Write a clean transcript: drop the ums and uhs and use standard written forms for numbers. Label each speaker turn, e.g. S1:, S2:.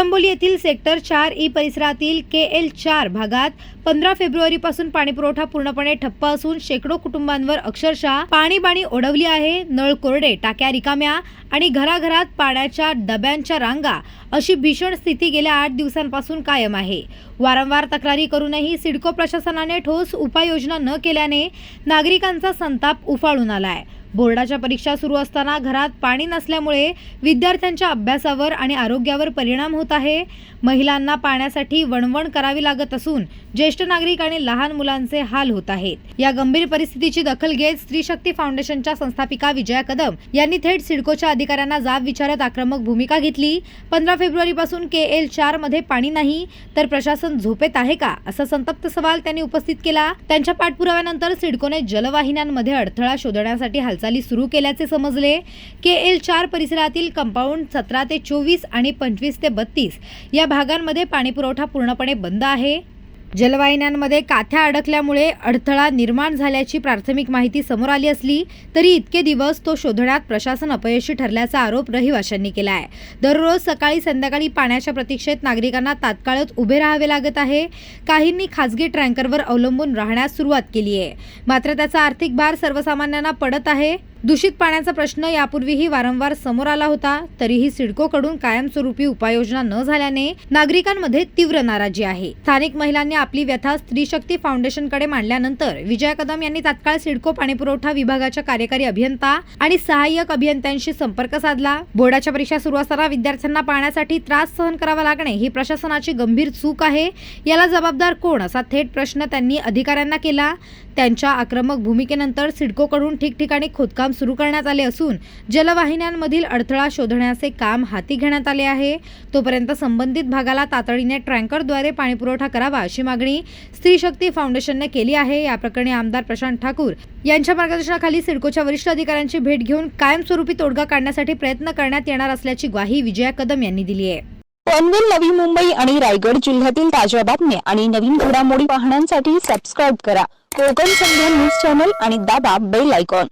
S1: कळंबोली येथील sector 4E परिसरातील KL4 भागात 15 फेब्रुवारीपासून पाणीपुरवठा पूर्णपणे ठप्प असून शेकडो कुटुंबांवर अक्षरशः पाणीबाणी ओढवली आहे। नळ कोरडे, टाक्या रिकाम्या आणि घराघरात पाण्याच्या डब्यांच्या रांगा अशी भीषण स्थिती गेल्या 8 दिवसांपासून कायम आहे। वारंवार तक्रारी करूनही सिडको प्रशासनाने ठोस उपाययोजना न केल्याने नागरिकांचा संताप उफाळून आलाय। बोर्डाच्या परीक्षा सुरू असताना घरात पाणी नसल्यामुळे विद्यार्थ्यांच्या अभ्यासावर आणि आरोग्यावर परिणाम होत आहे। महिलांना पाण्यासाठी वणवण करावी लागत असून ज्येष्ठ नागरिक आणि लहान मुलांचे हाल होत आहेत। या गंभीर परिस्थितीची दखल घेत स्त्री शक्ती फाउंडेशनच्या संस्थापिका विजया कदम यांनी थेट सिडकोच्या अधिकाऱ्यांना जाब विचारत आक्रमक भूमिका घेतली। 15 फेब्रुवारीपासून KL4 मध्ये पाणी नाही तर प्रशासन झोपेत आहे का, असा संतप्त सवाल त्यांनी उपस्थित केला। त्यांच्या पाठपुराव्यानंतर सिडकोने जलवाहिन्यांमध्ये अडथळा शोधण्यासाठी हालचाली सुरू केल्याचे समजले। KL4 परिसरातील कंपाऊंड 17 ते 24 आणि 25 ते 32 या भागांमध्ये पाणीपुरवठा पूर्णपणे बंद आहे। जलवाहिन्यांमध्ये काथ्या अडकल्यामुळे अडथळा निर्माण झाल्याची प्राथमिक माहिती समोर आली असली तरी इतके दिवस तो शोधण्यात प्रशासन अपयशी ठरल्याचा आरोप रहिवाशांनी केला आहे। दररोज सकाळी संध्याकाळी पाण्याच्या प्रतीक्षेत नागरिकांना तात्काळच उभे राहावे लागत आहे। काहींनी खासगी टँकरवर अवलंबून राहण्यास सुरुवात केली आहे, मात्र त्याचा आर्थिक भार सर्वसामान्यांना पडत आहे। दूषित पाण्याचा प्रश्न यापूर्वीही वारंवार समोर आला होता, तरीही सिडकोकडून कायमस्वरूपी उपाययोजना न झाल्याने नागरिकांमध्ये तीव्र नाराजी आहे। स्थानिक महिलांनी आपली व्यथा स्त्री शक्ती फाउंडेशनकडे मांडल्यानंतर विजया कदम यांनी तात्काळ सिडको पाणीपुरवठा विभागाच्या कार्यकारी अभियंता आणि सहाय्यक अभियंत्यांशी संपर्क साधला। बोर्डाच्या परीक्षा सुरू असताना विद्यार्थ्यांना पाण्यासाठी त्रास सहन करावा लागणे ही प्रशासनाची गंभीर चूक आहे। याला जबाबदार कोण, असा थेट प्रश्न त्यांनी अधिकाऱ्यांना केला। त्यांच्या आक्रमक भूमिकेनंतर सिडकोकडून ठिकठिकाणी खोदकाम सुरू करण्यात आले असून जलवाहिन्यांमधील अडथळा शोधण्याचे काम हाती घेण्यात आले आहे। तोपर्यंत संबंधित भागाला तातडीने टँकरद्वारे पाणीपुरवठा करावा अशी मागणी स्त्री शक्ती फाउंडेशनने केली आहे। या प्रकरणी आमदार प्रशांत ठाकूर यांच्या मार्गदर्शनाखाली सिडकोच्या वरिष्ठ अधिकाऱ्यांची भेट घेऊन कायमस्वरूपी तोडगा काढण्यासाठी प्रयत्न करण्यात येणार असल्याची ग्वाही विजया कदम यांनी दिली आहे।
S2: पनवेल, नवी मुंबई आणि रायगड जिल्ह्यातील ताज्या बातम्या आणि नवीन घडामोडी पाहण्यासाठी सबस्क्राइब करा कोकण संध्या न्यूज चॅनल आणि दाबा बेल आयकॉन।